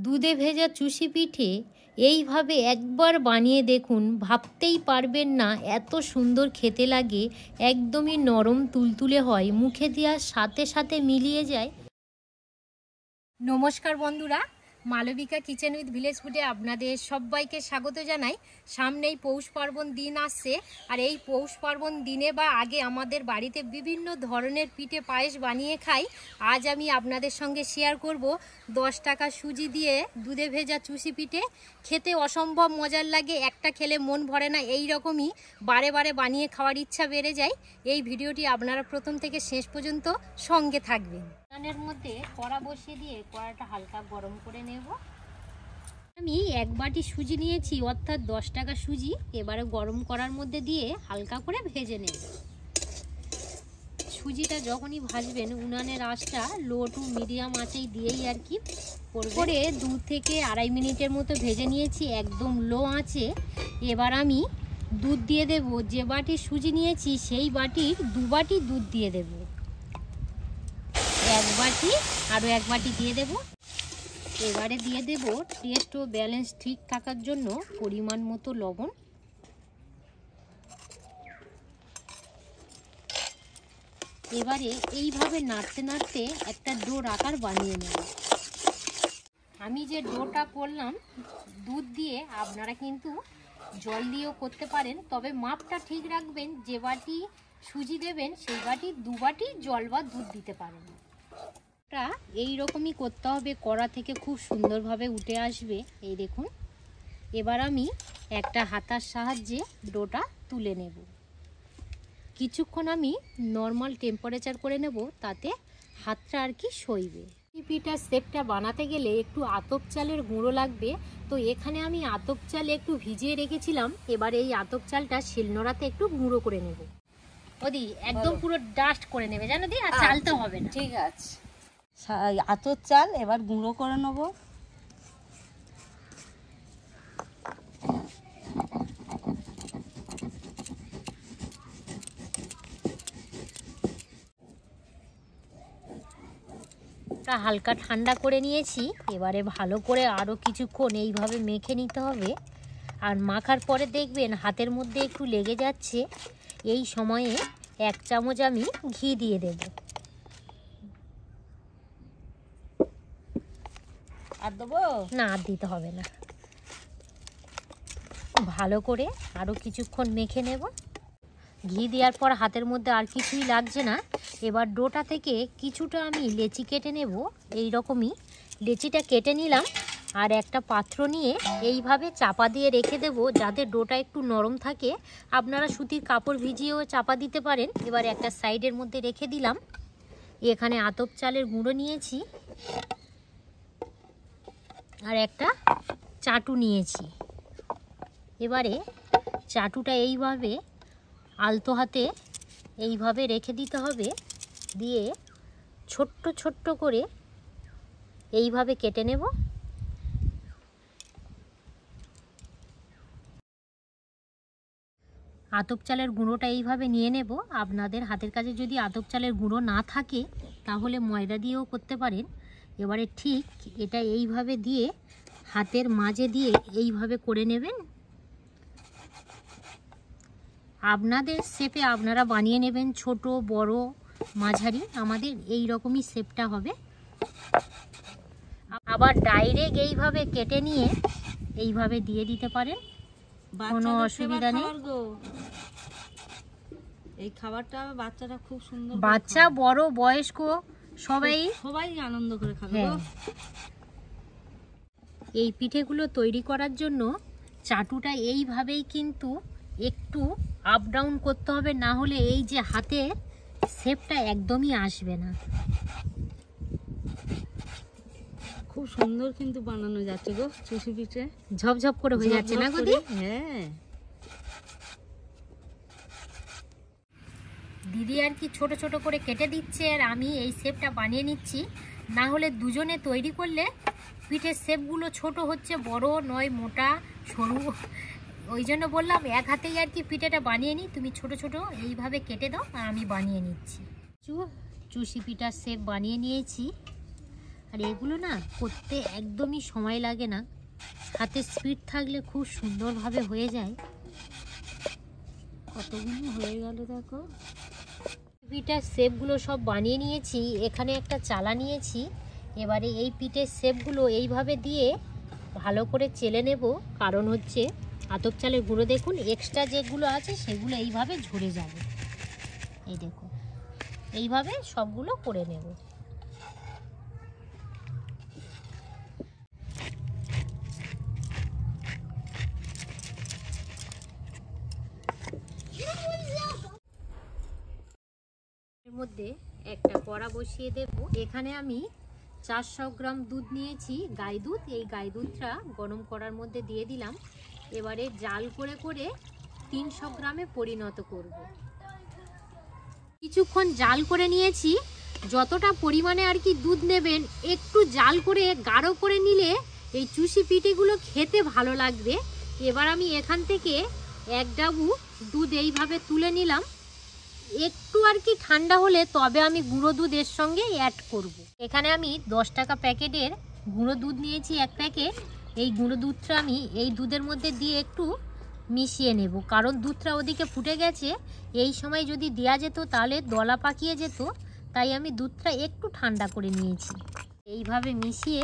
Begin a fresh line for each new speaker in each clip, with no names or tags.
দুধে ভেজা চুষি পিঠে এইভাবে একবার বানিয়ে দেখুন, ভাবতেই পারবেন না এত সুন্দর খেতে লাগে। একদমই নরম তুলতুলে হয়, মুখে দেওয়ার সাথে সাথে মিলিয়ে যায়। নমস্কার বন্ধুরা, মালবিকা কিচেন উইথ ভিলেজ ফুডে আপনাদের সবাইকে স্বাগত জানাই। সামনেই পৌষ পার্বণ দিন আসছে, আর এই পৌষ পার্বণ দিনে বা আগে আমাদের বাড়িতে বিভিন্ন ধরনের পিঠে পায়েস বানিয়ে খাই। আজ আমি আপনাদের সঙ্গে শেয়ার করব 10 টাকা সুজি দিয়ে দুধে ভেজা চুষি পিঠে। খেতে অসম্ভব মজার লাগে, একটা খেলে মন ভরে না, এই রকমই বারে বারে বানিয়ে খাওয়ার ইচ্ছা বেড়ে যায়। এই ভিডিওটি আপনারা প্রথম থেকে শেষ পর্যন্ত সঙ্গে থাকবেন। এর মধ্যে কড়া বসিয়ে দিয়ে কড়াটা হালকা গরম করে নেব। আমি 1 বাটি সুজি নিয়েছি, অর্থাৎ 10 টাকা সুজি। এবারে গরম করার মধ্যে দিয়ে হালকা করে ভেজে নেব। সুজিটা যখনই ভাজবেন উনানের আঁচটা লো টু মিডিয়াম আঁচেই দিয়েই আর কি করে 2 থেকে 2.5 মিনিটের মতো ভেজে নিয়েছি একদম লো আঁচে। এবার আমি দুধ দিয়ে দেব। যে বাটি সুজি নিয়েছি সেই বাটির 2 বাটি দুধ দিয়ে দেব। 1 বাটি আরও 1 বাটি দিয়ে দেব। এবারে দিয়ে দেব টেস্ট ও ব্যালেন্স ঠিক থাকার জন্য পরিমাণ মতো লবণ। এবারে এইভাবে নাড়তে নাড়তে একটা ডোর আকার বানিয়ে নেব। আমি যে ডোটা করলাম দুধ দিয়ে, আপনারা কিন্তু জল দিয়েও করতে পারেন, তবে মাপটা ঠিক রাখবেন। যে বাটি সুজি দেবেন সেই বাটি 2 বাটি জল বা দুধ দিতে পারেন। এই রকমই করতে হবে, কড়া থেকে খুব সুন্দরভাবে উঠে আসবে। এই দেখুন। এবার আমি একটা হাতার সাহায্যে ডোটা তুলে নেব। কিছুক্ষণ আমি নর্মাল টেম্পারেচার করে নেব, তাতে হাতটা আর কি সইবে। পিঠার শেপটা বানাতে গেলে একটু আতপ চালের গুঁড়ো লাগবে, তো এখানে আমি আতপ চাল একটু ভিজিয়ে রেখেছিলাম। এবার এই আতপ চালটা শিলনোড়াতে একটু গুঁড়ো করে নেব। ওদি একদম পুরো ডাস্ট করে নেবে, জানো দি, আর চালতে হবে না।
ঠিক আছে, আতর চাল এবার গুঁড়ো করে নেব।
হালকা ঠান্ডা করে নিয়েছি। এবারে ভালো করে আরও কিছুক্ষণ এইভাবে মেখে নিতে হবে। আর মাখার পরে দেখবেন হাতের মধ্যে একটু লেগে যাচ্ছে, এই সময়ে 1 চামচ আমি ঘি দিয়ে দেব।
আর দেবো
না, আর দিতে হবে না। ভালো করে আরও কিছুক্ষণ মেখে নেব। ঘি দেওয়ার পর হাতের মধ্যে আর কিছুই লাগছে না। এবার ডোটা থেকে কিছুটা আমি লেচি কেটে নেব। এই রকমই লেচিটা কেটে নিলাম, আর একটা পাত্র নিয়ে এইভাবে চাপা দিয়ে রেখে দেব, যাতে ডোটা একটু নরম থাকে। আপনারা সুতির কাপড় ভিজিয়েও চাপা দিতে পারেন। এবার একটা সাইডের মধ্যে রেখে দিলাম। এখানে আতপ চালের গুঁড়ো নিয়েছি, আর একটা চাটু নিয়েছি। এবারে চাটুটা এইভাবে আলতো হাতে এইভাবে রেখে দিতে হবে, দিয়ে ছোট্ট ছোট্ট করে এইভাবে কেটে নেব। আতপ চালের গুঁড়োটা এইভাবে নিয়ে নেব। আপনাদের হাতের কাছে যদি আতপ চালের গুঁড়ো না থাকে তাহলে ময়দা দিয়েও করতে পারেন। এবারে ঠিক এটা এইভাবে দিয়ে হাতের মাঝে দিয়ে এইভাবে করে নেবেন। আপনাদের শেপে আপনারা বানিয়ে নেবেন, ছোট বড় মাঝারি। আমাদের এই রকমই শেপটা হবে। আবার ডাইরেক্ট এইভাবে কেটে নিয়ে এইভাবে দিয়ে দিতে পারেন, কোনো অসুবিধা নেই।
এই খাবারটা বাচ্চারা খুব সুন্দর,
বাচ্চা বড় বয়স্ক সবাই
আনন্দ করে খাবে।
এই পিঠেগুলো তৈরি করার জন্য চাটুটা এইভাবেই কিন্তু একটু আপ ডাউন করতে হবে, না হলে এই যে হাতের শেপটা একদমই আসবে না।
খুব সুন্দর কিন্তু বানানো যাচ্ছে গো চুষি পিঠে,
ঝপঝপ করে হয়ে যাচ্ছে না গদি?
হ্যাঁ,
দিদি আর কি ছোট ছোট করে কেটে দিচ্ছে, আর আমি এই শেপটা বানিয়ে নিচ্ছি। না হলে দুজনে তৈরি করলে পিঠের শেপগুলো ছোট হচ্ছে, বড় নয়, মোটা সরু। ওই জন্য বললাম এক হাতেই আর কি পিঠেটা বানিয়ে নিই। তুমি ছোট ছোট এইভাবে কেটে দাও, আর আমি বানিয়ে নিচ্ছি। চুষি পিঠার শেপ বানিয়ে নিয়েছি। আর এগুলো না করতে একদমই সময় লাগে না, হাতে স্পিড থাকলে খুব সুন্দরভাবে হয়ে যায়। কতগুলো হয়ে গেল দেখো। পিঠার শেপগুলো সব বানিয়ে নিয়েছি। এখানে একটা চালা নিয়েছি। এবারে এই পিঠের শেপগুলো এইভাবে দিয়ে ভালো করে চেলে নেব, কারণ হচ্ছে আতপ চালের গুঁড়ো দেখুন এক্সট্রা যেগুলো আছে সেগুলো এইভাবে ঝরে যাবে। এই দেখুন এইভাবে সবগুলো করে নেব। এর মধ্যে একটা কড়া বসিয়ে দেব। এখানে আমি 400 গ্রাম দুধ নিয়েছি, গাই দুধ। এই গাই দুধটা গরম করার মধ্যে দিয়ে দিলাম। এবারে জাল করে করে 300 গ্রামে পরিণত করব। কিছুক্ষণ জাল করে নিয়েছি। যতটা পরিমাণে আর কি দুধ নেবেন, একটু জাল করে গাঢ় করে নিলে এই চুষি পিঠেগুলো খেতে ভালো লাগবে। এবার আমি এখান থেকে 1 ডাবু দুধ এইভাবে তুলে নিলাম। একটু আর কি ঠান্ডা হলে তবে আমি গুঁড়ো দুধ এর সঙ্গে অ্যাড করব। এখানে আমি 10 টাকা প্যাকেটের গুঁড়ো দুধ নিয়েছি 1 প্যাকেট। এই গুঁড়ো দুধটা আমি এই দুধের মধ্যে দিয়ে একটু মিশিয়ে নেব, কারণ দুধটা ওদিকে ফুটে গেছে। এই সময় যদি দেওয়া যেত তাহলে দলা পাকিয়ে যেত, তাই আমি দুধটা একটু ঠান্ডা করে নিয়েছি। এইভাবে মিশিয়ে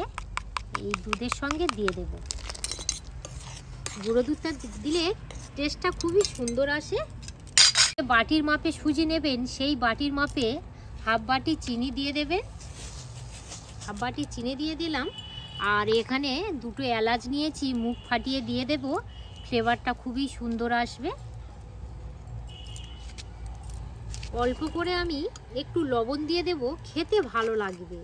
এই দুধের সঙ্গে দিয়ে দেব। গুঁড়ো দুধটা দিলে টেস্টটা খুবই সুন্দর আসে। বাটির মাপে সুজি নেবেন, সেই বাটির মাপে হাফ বাটি চিনি দিয়ে দেবেন। হাফ বাটি চিনি দিয়ে দিলাম। আর এখানে 2টো এলাচ নিয়েছি, মুখ ফাটিয়ে দিয়ে দেব, ফ্লেভারটা খুবই সুন্দর আসবে। অল্প করে আমি একটু লবণ দিয়ে দেব, খেতে ভালো লাগবে।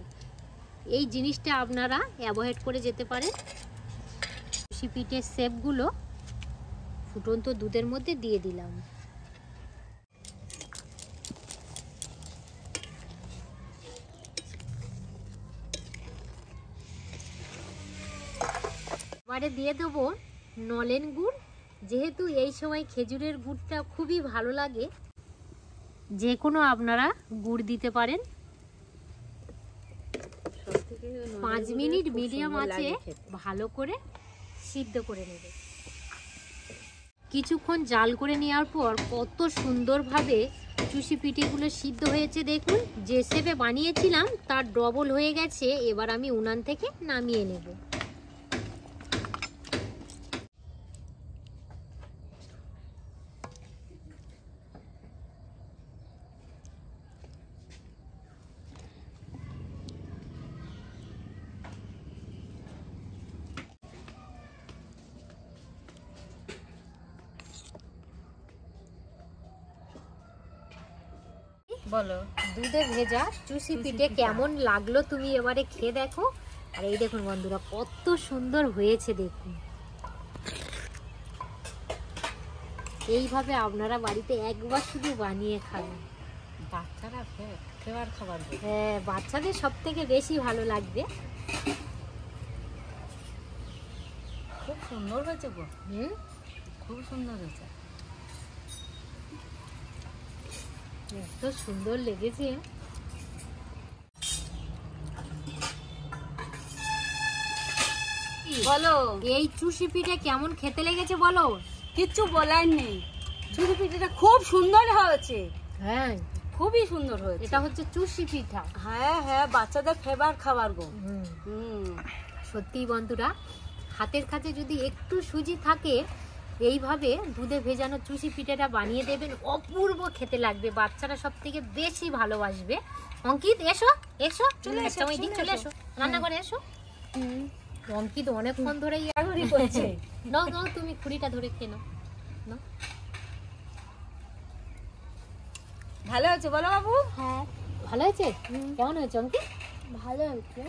এই জিনিসটা আপনারা অ্যাভয়েড করে যেতে পারেন। চুষি পিঠের শেপগুলো ফুটন্ত দুধের মধ্যে দিয়ে দিলাম। এবারে দিয়ে দেবো নলেন গুড়। যেহেতু এই সময় খেজুরের গুড়টা খুবই ভালো লাগে, যে কোনো আপনারা গুড় দিতে পারেন। 5 মিনিট মিডিয়াম আঁচে ভালো করে সিদ্ধ করে নেবে। কিছুক্ষণ জাল করে নেওয়ার পর কত সুন্দরভাবে চুষি পিঠেগুলো সিদ্ধ হয়েছে দেখুন। যে শেপে বানিয়েছিলাম তার ডবল হয়ে গেছে। এবার আমি উনান থেকে নামিয়ে নেব।
বলো,
দুধে ভেজা চুষি পিঠে কেমন লাগলো তুমি এবারে খেয়ে দেখো। আর এই দেখুন বন্ধুরা কত সুন্দর হয়েছে দেখুন। এইভাবে আপনারা বাড়িতে একবার শুধু বানিয়ে খাবেন।
বাচ্চারা ফেভার খাবার।
হ্যাঁ, বাচ্চাদের সব থেকে বেশি ভালো লাগবে।
খুব সুন্দর হয়েছে গো। খুব সুন্দর হয়েছে।
এত সুন্দর লেগেছে।
বলো,
এই চুষি পিঠে কেমন খেতে লেগেছে বলো।
কিচ্ছু বলার নেই। চুষি পিঠাটা খুব সুন্দর হয়েছে।
হ্যাঁ,
খুবই সুন্দর হয়েছে।
এটা হচ্ছে চুষি পিঠা।
হ্যাঁ হ্যাঁ, বাচ্চাদের ফেভার খাবার গো।
সত্যি বন্ধুরা, হাতের কাছে যদি একটু সুজি থাকে, এইভাবে দুধে ভেজানো চুষি পিঠাটা বানিয়ে দেবেন, অপূর্ব খেতে লাগবে। বাচ্চারা সব থেকে বেশি ভালোবাসবে। অঙ্কিত এসো এসো, চলে এসো রান্নাঘরে এসো। অঙ্কিত অনেকক্ষণ ধরে ইয়ারি করছে। নাও নাও, তুমি খুঁড়িটা ধরে খেয়ে নাও।
ভালো হয়েছে বলো বাবু?
হ্যাঁ ভালো হয়েছে। কেমন হয়েছে অঙ্কিত?
ভালো হয়েছে।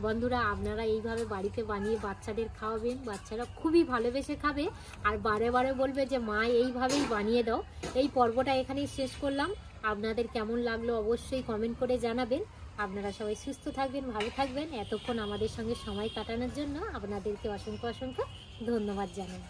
বন্ধুরা, আপনারা এইভাবে বাড়িতে বানিয়ে বাচ্চাদের খাওয়াবেন, বাচ্চারা খুবই ভালোবেসে খাবে আর বারে বারে বলবে যে মা এইভাবেই বানিয়ে দাও। এই পর্বটা এখানেই শেষ করলাম। আপনাদের কেমন লাগলো অবশ্যই কমেন্ট করে জানাবেন। আপনারা সবাই সুস্থ থাকবেন, ভালো থাকবেন। এতক্ষণ আমাদের সঙ্গে সময় কাটানোর জন্য আপনাদেরকে অসংখ্য অসংখ্য ধন্যবাদ জানাই।